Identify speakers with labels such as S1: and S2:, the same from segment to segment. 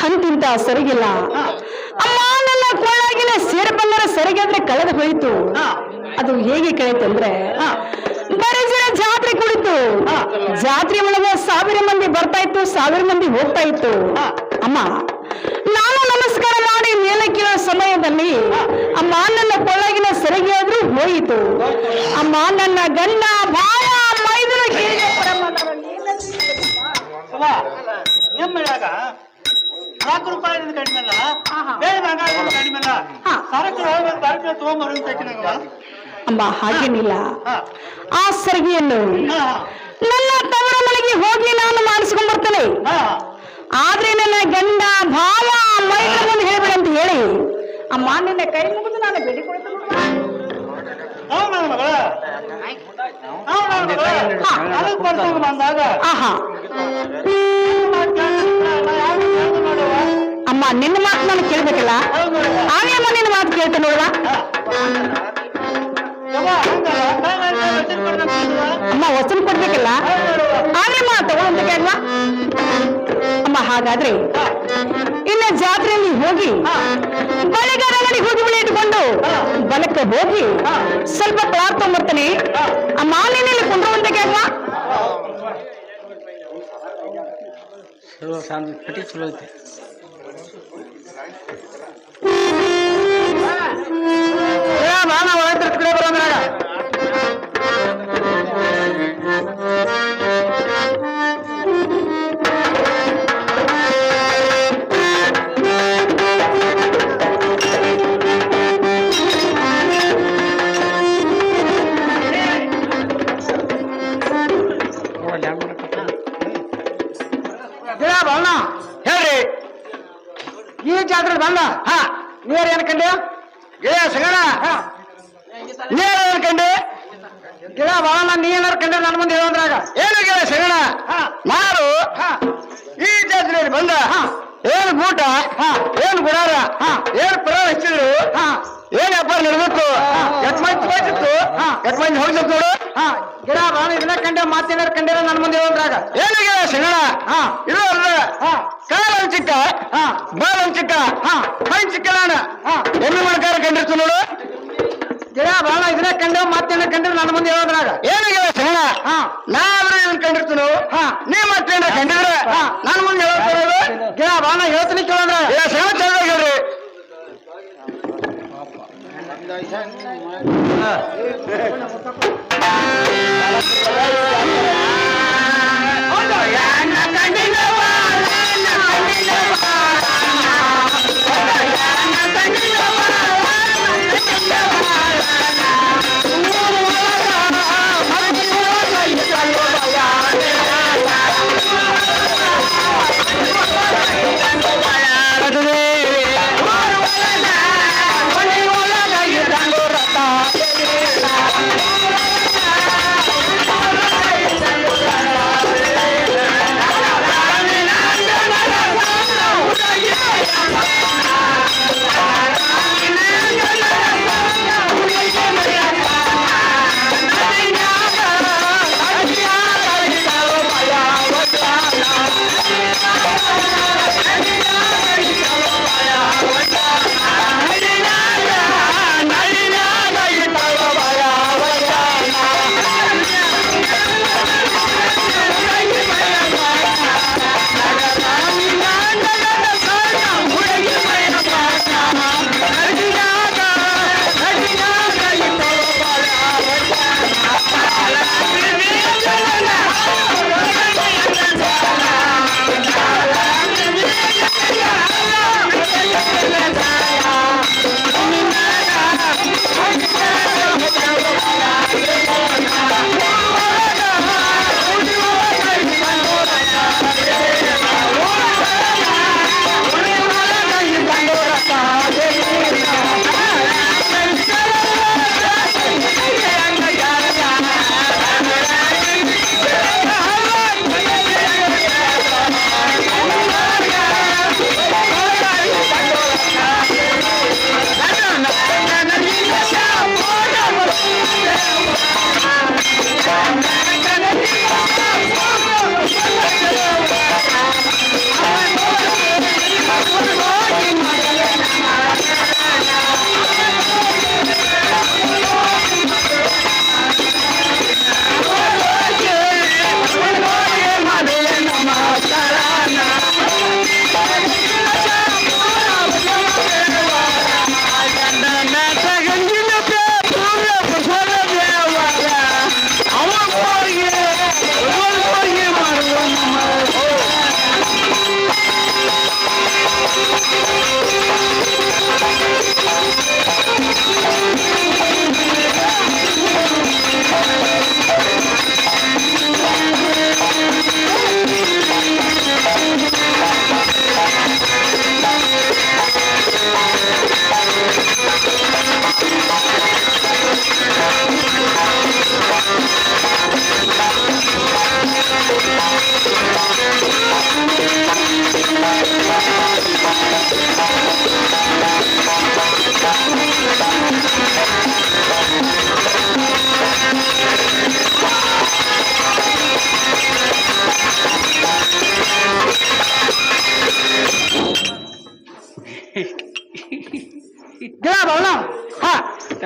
S1: ಅಂತಿಂತ ಸರಿಗಿಲ್ಲ ಅಮ್ಮ. ನನ್ನ ಕೊಳ್ಳಾಗಿನ ಸೇರ್ಬಲ್ಲರ ಸರಿಗಾದ್ರೆ ಕಳೆದು ಹೋಯಿತು. ಅದು ಹೇಗೆ ಕಳೆತಂದ್ರೆ ಬರೀ ಜನ ಜಾತ್ರೆ ಕುಳಿತು ಜಾತ್ರೆ ಒಳಗೆ 1000 ಮಂದಿ ಬರ್ತಾ ಇತ್ತು, 1000 ಮಂದಿ ಹೋಗ್ತಾ ಇತ್ತು. ಅಮ್ಮ ನಾನು ನಮಸ್ಕಾರ ಮಾಡಿ ಮೇಲೆ ಕೇಳೋ ಸಮಯದಲ್ಲಿ ಅಮ್ಮ ನನ್ನ ಕೊಳ್ಳಾಗಿನ ಸರಿಗೆ ಆದ್ರೂ ಹೋಯಿತು. ಅಮ್ಮ ನನ್ನ ಗಂಡ ಬಾಯ ಮೈದನ ಕೇಳಿದ
S2: ₹4 ಕಡಿಮೆಲ್ಲ ಕಡಿಮೆಲ್ಲ ಸರಕು ತಗೊಂಬರ
S1: ಅಮ್ಮ ಹಾಗೇನಿಲ್ಲ. ಆ ಸರಿಗೆಯನ್ನು ನನ್ನ ತವರ ಮನೆಗೆ ಹೋಗಿ ನಾನು ಮಾಡಿಸ್ಕೊಂಡ್ ಬರ್ತೇನೆ. ಆದ್ರೆ ನನ್ನ ಗಂಡ ಭಾವ ಮೈದನ ಮುಂದೆ ಹೇಳ್ಬೇಡ ಅಂತ ಹೇಳಿ ಅಮ್ಮ ನಿನ್ನ ಕೈ ಮುಗಿದು ನಾನು ಬೇಡಿಕೊಳ್ತೇನೆ.
S2: ಬಂದಾಗ
S1: ಅಮ್ಮ ನಿನ್ನ ಮಾತು ನಾನು ಕೇಳ್ಬೇಕಲ್ಲ, ಆಮೇಲೆ ಅಮ್ಮ ನಿನ್ನ ಮಾತು ಕೇಳ್ತೇನೆ ನೋಡುವ. ಅಮ್ಮ ವಸೂಲ್ ಕೊಡ್ಬೇಕಲ್ಲ, ಆದ್ರೆ ಅಮ್ಮ ತಗೊಳ್ಳಂತ ಕೇಳ್ವಾ. ಅಮ್ಮ ಹಾಗಾದ್ರೆ ಇನ್ನ ಜಾತ್ರೆಯಲ್ಲಿ ಹೋಗಿ ಬಳಿಗಾರ ಅಂಗಡಿ ಹೋಗಿ ಬಳಿ ಇಟ್ಕೊಂಡು ಬಲಕ್ಕೆ ಹೋಗಿ ಸ್ವಲ್ಪ ಕ್ಲಾತ್ ತಗೊಂಡ್ಬರ್ತಾನೆ. ಅಮ್ಮ ನೀನಲ್ಲಿ ಕುಂಡ್ರುವಂತ ಕೇಳ್ವಾ.
S3: ಚಲೋ ಐತೆ.
S2: ಹೇಳ್ರಿ
S3: ಈ ಜಾತ್ರೆ ಬಂದ ನೀರ್ ಏನ್ಕಂಡೆ
S2: ಗಿಡ ಸಿಗಣ ನೀರ್ ಅನ್ಕಂಡೆ
S3: ಗಿಡ ಬಾಳಣ್ಣ ನೀ ಏನಾರು ಕಂಡೆ ನನ್ನ ಮುಂದೆ ಹೇಳಂದ್ರಾಗ
S2: ಏನು ಗಿಡ ಸಿಗಣ ನಾನು ಈ ಜಾತ್ರೆಯಲ್ಲಿ ಬಂದ ಏನು ಗೂಟ ಏನು ಗುಡಾರ ಏನು ಪುರಾಣ ಹಚ್ಚಿದ್ರು ಏನ್ ವ್ಯಾಪಾರ ನಡೆದಿತ್ತು ಎಟ್ ಮಂದಿ ಹೋಯ್ತಿತ್ತು ಎಟ್ ಮಂದಿ ಹೋಗ್ತಿತ್ತು ನೋಡು.
S3: ಗಿಡ ಬಾಳ ಇದನ್ನ ಕಂಡೆ ಮಾತೇನಾರು ಕಂಡಿರ ನನ್ನ ಮುಂದೆ ಹೇಳಂದ್ರಾಗ
S2: ಏನು ಗಿಡ ಸಿಗಣ ಇದು ಅಲ್ಲ ಕಾಲ ಚಿಕ್ಕ ಬಾಲ ಚಿಕ್ಕ ಕೈ ಚಿಕ್ಕ ನಾನು ಎಮ್ಮೆ ಮಣಕಾರ ಕಂಡಿರ್ತು ನೋಡು.
S3: ಗಿಡ ಬಾಳ ಇದನ್ನ ಕಂಡೆ ಮಾತೇನ ಕಂಡ್ರೆ ನನ್ನ ಮುಂದೆ ಹೇಳಂದ್ರಾಗ
S2: ಏನು ಗಿಡ ಸಿಗಣ ನಾವ್ರೆ ಇದನ್ನ ಕಂಡಿರ್ತೀನು ನೀ ಮತ್ತೇನ ಕಂಡಿದ್ರೆ ನನ್ನ ಮುಂದೆ ಹೇಳ್ತಾರೆ.
S3: ಗಿಡ ಬಾಳ ಹೇಳ್ತೀನಿ ಕೇಳಂದ್ರಾಗ
S2: ಸಿಗಣ ಚಂದ ಹೇಳ್ರಿ.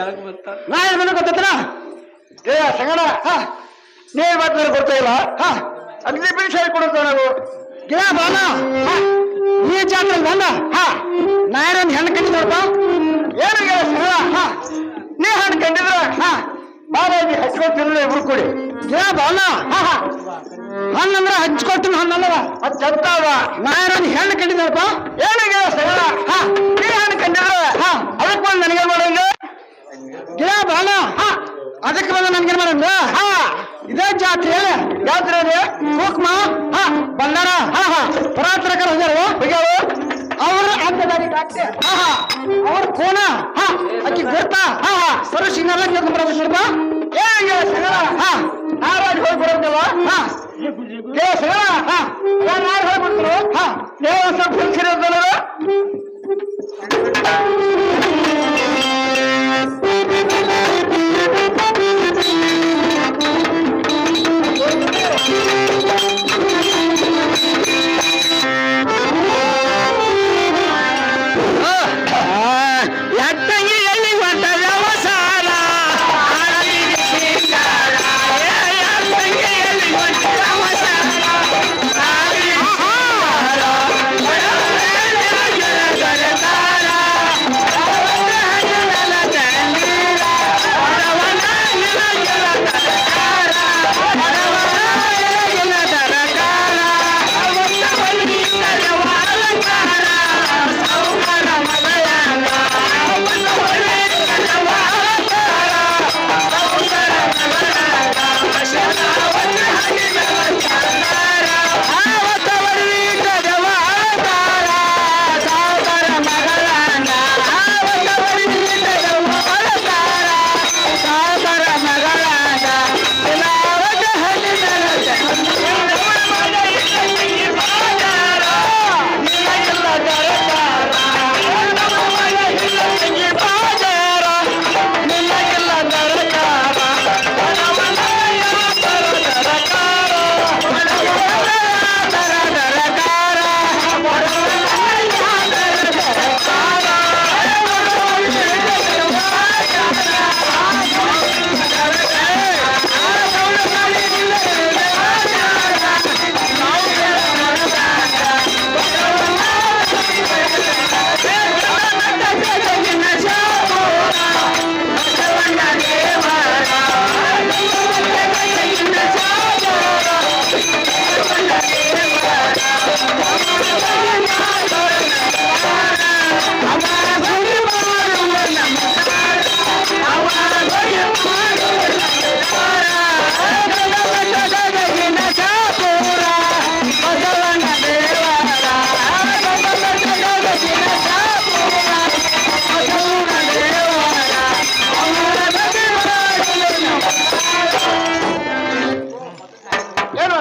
S3: ನಾ ಏನ್ ಮನೆ ಗೊತ್ತೈತನ
S2: ಏ ಸಂಗಡ ನೀನ್ ಮಾತು ನನಗೆ ಗೊತ್ತಾ ಇಲ್ಲ ಅಗ್ನಿ ಬಿಡಿಸಿ ಹೇಳ್ಕೊಡುತ್ತ ನಾವು
S3: ಗಿಡ ಬಾಲ ಈ ಜಾತ್ರೆ ಬಂದ ನಾ ಏನೊಂದು ಹೆಣ್ಣು ಕಂಡು ನೋಡ್ಪ
S2: ಏನು ಗಿಡ ಸಂಗಡ ನೀ ಹಣ್ಣು ಕಂಡಿದ್ರ ಬಾಲಾಜಿ ಹಚ್ಕೊಳ್ತಿರಲಿಲ್ಲ ಇಬ್ರು ಕೂಡಿ
S3: ಗಿಡ ಬಾಲ ಹಣ್ಣಂದ್ರೆ ಹಚ್ಕೊಳ್ತೀನಿ ಹಣ್ಣಲ್ಲವ
S2: ಅದು ಚಂತಾವ
S3: ನಾ ಏನೊಂದು ಹೆಣ್ಣು ಕಂಡು ನೋಡ್ಪ
S2: ಏನು ಗಿಡ ಸಂಗಡ ನೀ ಹಣ್ಣು ಕಂಡಿದ್ರ ಅದಕ್ಕೆ ಬಂದು ನನಗೆ ಮಾಡೋಂಗ
S3: ಗಿಡ ಬಾಲ ಅದಕ್ಕೆ ಬಂದ ನನ್ಗೇನ್ ಮಾಡಂದ್ರ ಇದೇ ಜಾತ್ರೆ
S2: ಜಾತ್ರೆ
S3: ಕುಕ್ಮ ಬಂದಾರ ಪರಾತ್ರಕರ ಹೋಗ್ಯಾರ ಅವ್ರ ಅಂತದಾಗಿ ಅವ್ರ ಕೋನ ಅಕ್ಕಿ ಗೊತ್ತಾ ಸರು ಸಿಂಗಲ್ಲ ಬರೋದು ನೋಡ್ಬ
S2: ಏನು ಸಂಗಡ ನಾರಾಜ್ ಹೋಗಿ ಬರೋದಲ್ಲ ಏ ಸಂಗಡ ನಾರು ಹೋಗ್ಬಿಡ್ತರು ನೀವು ಸ್ವಲ್ಪ ಸಿಲ್ಸಿರೋದಲ್ಲ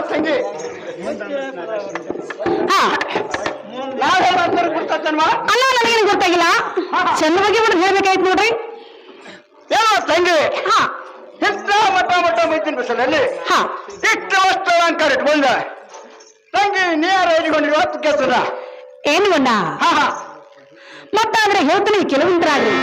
S2: ತಂಗಿ
S1: ಅಲ್ಲ ನನಗೇನು ಗೊತ್ತಾಗಿಲ್ಲ ಚಂದ ಬಗ್ಗೆ ಬಿಟ್ಟು ಹೇಳ್ಬೇಕಾಯ್ತು ನೋಡ್ರಿ
S2: ಏನೋ ತಂಗಿ ಇಷ್ಟ ಮಟ್ಟ ಮೈತಿನ ಬಸ್ಸಲ್ಲಿ ಇಷ್ಟ ವಸ್ತು ಅಲಂಕಾರ ಇಟ್ಕೊಂಡ ತಂಗಿ ನೇರ ಇಟ್ಕೊಂಡಿರುವ ಹತ್ತು ಕೆಸದ
S1: ಏನು ಗೊಣ್ಣ ಮತ್ತಾದ್ರೆ ಹೇಳ್ತೀನಿ ಕೆಲವೊಂದ್ರಾಗ್ರಿ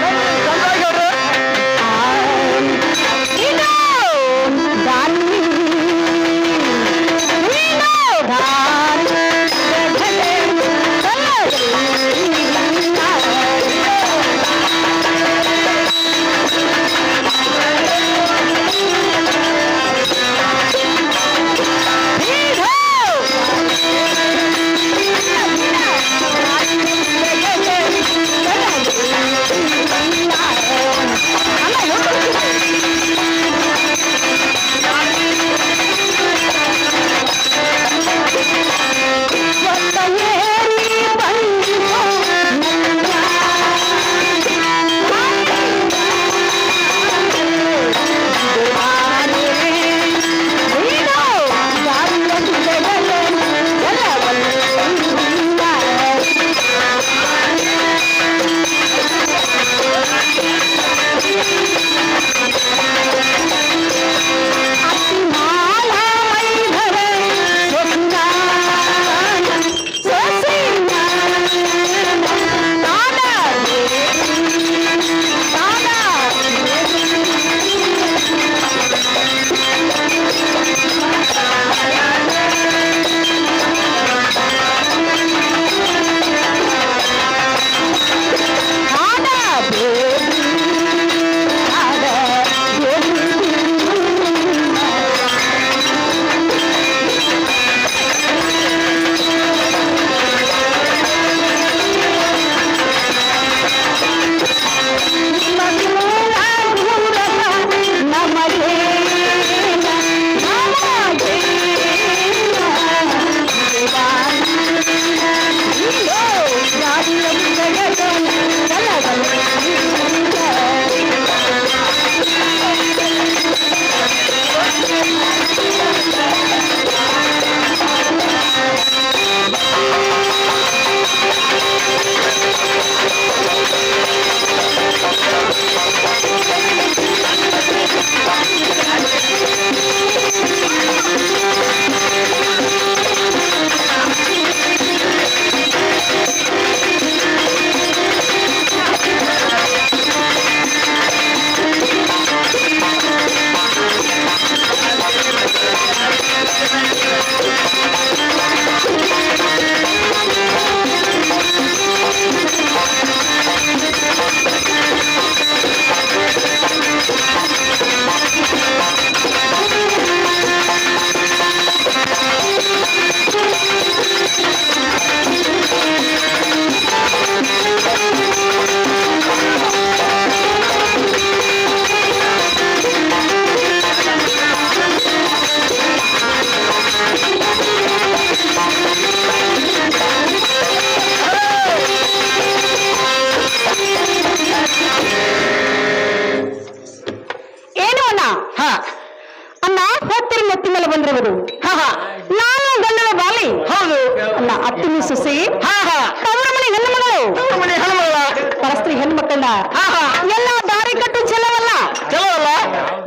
S1: ಅಲ್ಲ ಅತ್ತಿನಿ ಸೊಸೆ
S2: ಹಾ ಹಾ
S1: ತವರ ಮನೆ ಹೆಣ್ಣು ಮಗಳು
S2: ಮನೆ ಹೆಣ್ಮಗಳ
S1: ಪರಸ್ತ್ರೀ ಹೆಣ್ಮಕ್ಕಳನ್ನ
S2: ಹಾ ಹಾ
S1: ಎಲ್ಲ ದಾರಿ ಕಟ್ಟು ಚೆಲ್ಲವಲ್ಲ
S2: ಚಲೋ ಅಲ್ಲ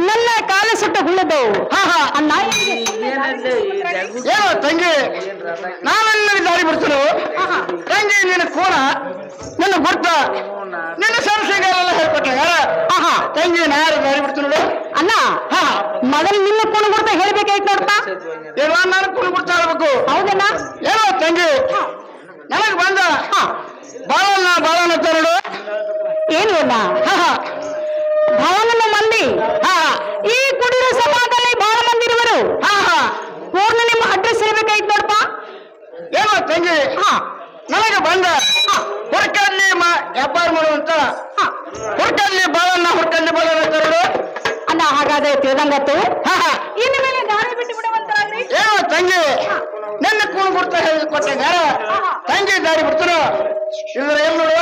S1: ನನ್ನ ಕಾಲ ಸುಟ್ಟ ಹುಳ್ಳದು
S2: ಹಾ ಹಾ
S1: ಅಣ್ಣ
S2: ಏನೋ ತಂಗಿ ನಾನೆಲ್ಲ ದಾರಿ ಬಿಡ್ತೀನಿ ತಂಗಿ ನಿನ್ನ ಕೋಣ ನನ್ನ ಗುರ್ತ ನಿನ್ನ ಸಂಶಯಗಳೆಲ್ಲ ಹೇಳ್ಕೊಟ್ಟೆ
S1: ಆಹಾ
S2: ತಂಗಿ ನಾ ಯಾರು ದಾರಿ ಬಿಡ್ತೀನಿ ನೋಡು
S1: ಅಣ್ಣ
S2: ಹಾ
S1: ಮೊದಲು ನಿನ್ನ ಕುಣ ಗುರ್ತ ಹೇಳ್ಬೇಕಾಯ್ತು ನೋಡ್ತಾ
S2: ಏನೋ ನಾನು ಕುಣ್ ಗುರ್ತ ಹೇಳ್ಬೇಕು
S1: ಹೌದಣ್ಣ
S2: ಏನೋ ತಂಗಿ ನನಗ್ ಬಂದ ಬಾಳನ್ನ ಅಂತ ನೋಡು
S1: ಏನು ಅಣ್ಣ
S2: ಹಾ ಹಾ
S1: ಭವನನ ಮಂದಿ
S2: ಹಾ
S1: ಈ ಕುಡಿಯುವ ಸಮಾಜದಲ್ಲಿ ಬಹಳ ಮಂದಿ ಇರುವರು
S2: ಹಾ ಹಾ
S1: ಪೂರ್ಣ ನಿಮ್ಮ ಅಡ್ರೆಸ್ ಹೇಳ್ಬೇಕಾಯ್ತು ನೋಡ್ಪಾ
S2: ಏನೋ ತಂಗಿ
S1: ಹಾ
S2: ನನಗೆ ಬಂದ ಹುರ್ಕಲ್ಲಿ ವ್ಯಾಪಾರ ಮಾಡುವಂತ ಹುರ್ಕಲ್ಲಿ ಬಾಳನ್ನ ಅಂತ ನೋಡು
S1: ಅಣ್ಣ ಹಾಗಾದ್ರೆ ತಿಳಿದಂಗತ್ತು
S2: ಹಾ ಹಾ
S1: ಇನ್ನು ಮೇಲೆ ದಾರಿ ಬಿಟ್ಟು ಬಿಡುವಂತರಾಗ್ರಿ
S2: ಏನೋ ತಂಗಿ ನನ್ನ ಕೂಣ್ ಗುರ್ತ ಹೇಳಿಕೊಟ್ಟೆ ತಂಗಿ ದಾರಿ ಬಿಡ್ತಾರ ಇದ್ರ ಏನ್ ನೋಡುವ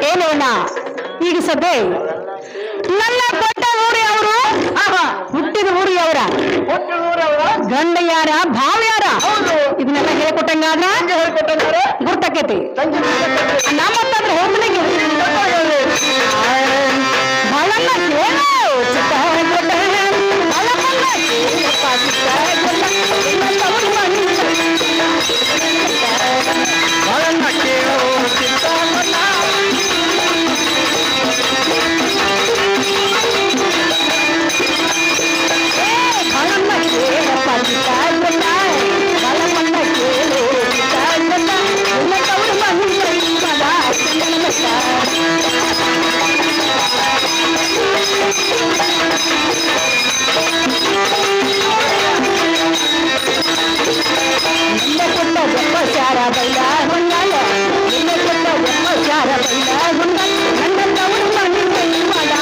S1: ಏನು ಅಣ್ಣ ಈಗ ಸದ್ಯ ನನ್ನ ಕೊಟ್ಟ ಊರಿ ಅವರು ಹುಟ್ಟಿದ ಊರಿ ಅವರ ಗಂಡ ಯಾರ ಭಾವ ಯಾರ ಇದನ್ನೆಲ್ಲ ಹೇಳ್ಕೊಟ್ಟಂಗಾದ್ರ
S2: ಹೇಳ್ಕೊಟ್ಟಂಗಾರ
S1: ಗುರ್ತಕೈತಿ
S2: ತಂಗಿ
S1: ನಮ್ಮಂತಾದ್ರೆ ಹೋಗ್ಲಿಕ್ಕೆ ಬಹಳನ್ನ ಕೇಳು ಚಿಕ್ಕ ಗುಡ್ಡ ಬಹಳನ್ನ ಕೇಳಪ್ಪ ಚಿಕ್ಕ ಗುಡ್ಡ ಇನ್ನೊಂದವರು
S2: ಬಾಳನ್ನ ಕೇಳೋ ಚಿಂತಾಮಣ್ಣ
S1: ಬಹಳನ್ನ ಕೇಳಪ್ಪ ಚಿಕ್ಕ ಗುಡ್ಡ ಬಹಳನ್ನ ಕೇಳು ಚಿಕ್ಕ ಗುಡ್ಡ ಇನ್ನೊಂದವರು ಮನುಷ್ಯ ಚಂದನ ಮಟ್ಟ ನಿನ್ನ ಕೊಟ್ಟ ಜಪಚಾರ ಬೈಲ ಹೊಂದಾಲ ನಿನ್ನ ಕೊಟ್ಟ ಜಪಚಾರ ಬೈಲ ಹೊಂದಾಲ ನನ್ನ ತವರು ಮಣ್ಣು ಮಲ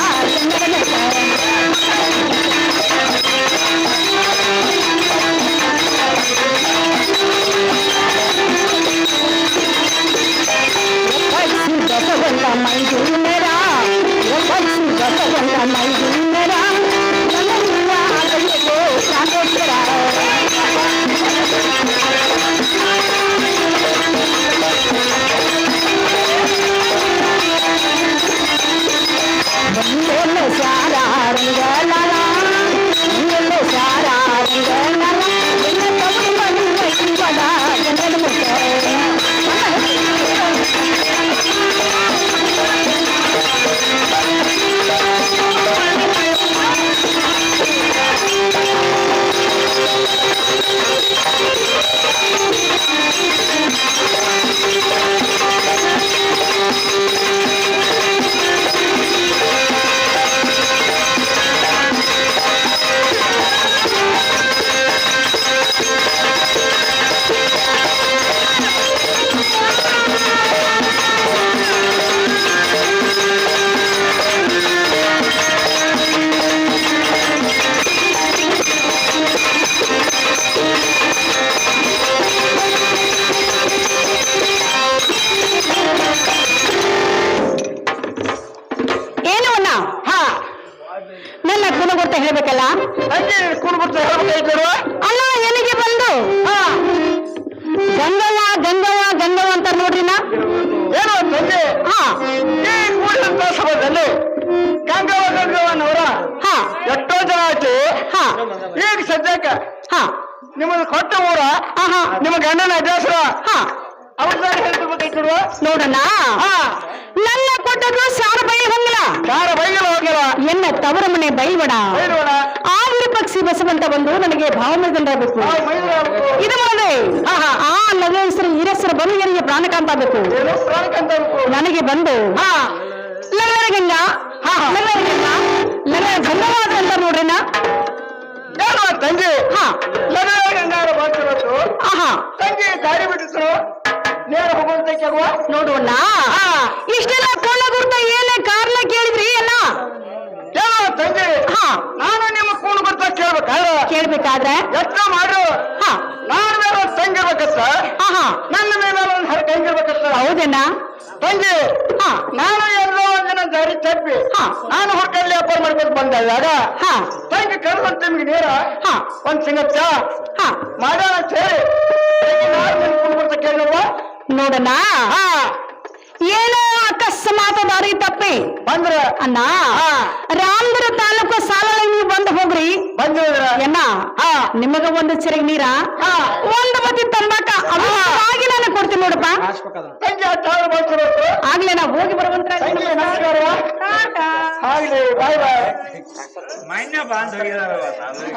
S1: ಬಸವಂತ ಮೈದೂನರ ಬಸವಂತ ಮೈದೂನರ ನನ್ನ ಆಗಲಿಗೋ ಸಾಗೋಸ್ಕರ ಬಂದೆಲ್ಲ ಸಾರ ರಂಗಲಾಲ ಬಂದೆಲ್ಲ ಸಾರ ರಂಗಲಾಲ ನಿನ್ನ ತವರು ಮಣ್ಣು ಮೈದೂನರ ಜನರ ಮುಟ್ಟ ಏನು ಅಣ್ಣ
S2: ಹಾ
S1: ನನ್ನ ಗುಣಗುರ್ತ ಹೇಳ್ಬೇಕಲ್ಲ
S2: ತಂಗಿ ಕೂಣ್ ಗುರ್ತ ಹೇಳ್ಬೇಕಾಯ್ತು
S1: ಅಲ್ಲ ಎಲ್ಲಿಗೆ ಬಂದು
S2: ಹಾ
S1: ಗಂಗವ್ವ ಗಂಗವ್ವ ಗಂಗವ್ವ ಅಂತ ನೋಡ್ರಿನ
S2: ಏನೋ ತಂಗಿ
S1: ಹಾ
S2: ಈ ಕೂಡಿದಂತ ಸಭದಲ್ಲಿ ಗಂಗವ್ವನವರ
S1: ಹಾ
S2: ಎಷ್ಟೋ ಜನ ಆಯ್ತು
S1: ಹಾ
S2: ಈಗ ಸದ್ಯಕ್ಕೆ
S1: ಹಾ
S2: ನಿಮ್ಮದು ಕೊಟ್ಟ ಊರ
S1: ಆಹಾ
S2: ನಿಮ್ಮ ಗಂಡನ ಅಡ್ರೆಸ್
S1: ಹಾ
S2: ಅವ್ರ ಹೇಳ್ತಿರ್ಬೇಕಾಯ್ತು
S1: ನೋಡಣ್ಣ
S2: ಹಾ
S1: ನನ್ನ ಕೊಟ್ಟದ್ದು ಸಾರ ಬೈ ಹೊಂಗಲ
S2: ಯಾರ ಬೈಗಲ್ಲ ಹೋಗಿಲ್ಲ
S1: ಎನ್ನ ತವರ ಮನೆ ಬೈಬೇಡ
S2: ಬೈರೋಣ
S1: ಆ ವಿರೂಪಾಕ್ಷಿ ಬಸವಂತ ಬಂದು ನನಗೆ ಭಾವಮಯದಂಡಬೇಕು ಇದು ಮಾಡಿದೆ ಆ ನಗೇಶ್ವರ ಹಿರೇಶ್ವರ ಬಂದು ನನಗೆ ಪ್ರಾಣಕಾಂತ ಆಗಬೇಕು ನನಗೆ ಬಂದು ಲಗರ ಗಂಗಾ ಲಗರ ಗಂಗಾ ಲಗರ ಗಂಗವಾದ ಅಂತ ನೋಡ್ರಿನ
S2: ತಂಗಿ ಗಂಗಾರ ಬಂದಿರೋದು
S1: ಆಹಾ
S2: ತಂಗಿ ದಾರಿ ಬಿಟ್ಟಿದ್ರು ನೇರ ಹೋಗುವಂತ
S1: ನೋಡೋಣ ಇಷ್ಟೆಲ್ಲ ಕೋಣ ಗುರ್ತ ಏನೇ ಕಾರ್ಲ ಕೇಳಿದ್ರಿ ಎಲ್ಲ
S2: ಏನೋ ತಂಗಿ ನಾನು ನಿಮ್ಮ ಕೂಣ್ ಗುರ್ತ
S1: ಕೇಳ್ಬೇಕಾದ್ರೆ
S2: ಯತ್ನ ಮಾಡು ನಾನು ಮೇಲೆ ಒಂದು ತಂಗಿರ್ಬೇಕತ್ತ ನನ್ನ ಮೇಲೆ ಒಂದು ಹರಕ ಹೆಂಗಿರ್ಬೇಕತ್ತ
S1: ಹೌದೇನಾ
S2: ತಂಗಿ ನಾನು ಎಲ್ಲೋ ಒಂದಿನ ದಾರಿ ತಪ್ಪಿ
S1: ಹಾ.
S2: ನಾನು ಹೊರಕಲ್ಲಿ ವ್ಯಾಪಾರ ಮಾಡ್ಕೊಂಡು ಬಂದಾಗ
S1: ಹಾ
S2: ತಂಗಿ ಕರೆದಂತ ನಿಮ್ಗೆ ನೀರ
S1: ಹಾ
S2: ಒಂದ್ ಸಿಂಗತ್ತ
S1: ಹಾ
S2: ಮಾಡೋಣ ಅಂತ ಹೇಳಿ ಬರ್ತ ಕೇಳವ
S1: ನೋಡಣ್ಣ
S2: ಹಾ
S1: ಏನೋ ಅಕಸ್ಮಾತ್ ದಾರಿ ತಪ್ಪಿ
S2: ಬಂದ್ರ
S1: ಅಣ್ಣ
S2: ಹಾ.
S1: ರಾಮದುರ್ಗ ತಾಲೂಕು ಸಾಲಲ್ಲಿ ನೀವು ಬಂದು ಹೋಗ್ರಿ
S2: ಬಂದ್ರ
S1: ಎನ್ನ
S2: ಹಾ
S1: ನಿಮಗ ಒಂದು ಚೆರಗ್ ನೀರ
S2: ಹಾ.
S1: ಒಂದು ಬತ್ತಿ ತಂಬಾಕ ಅವಾಗಿ ನಾನು ಕೊಡ್ತೀನಿ ನೋಡಪ್ಪ
S2: ತಂಗಿ ಆ ತಾಳು ಮಾಡ್ತಿರೋದು
S1: ಆಗ್ಲೇ ನಾ ಹೋಗಿ ಬರುವಂತ
S2: ತಂಗಿ ನಮಸ್ಕಾರ
S1: ಟಾಟಾ.
S2: ಆಗ್ಲಿ ಬಾಯ್ ಬಾಯ್
S4: ಮಾನ್ಯ ಬಾಂಧವ್ಯ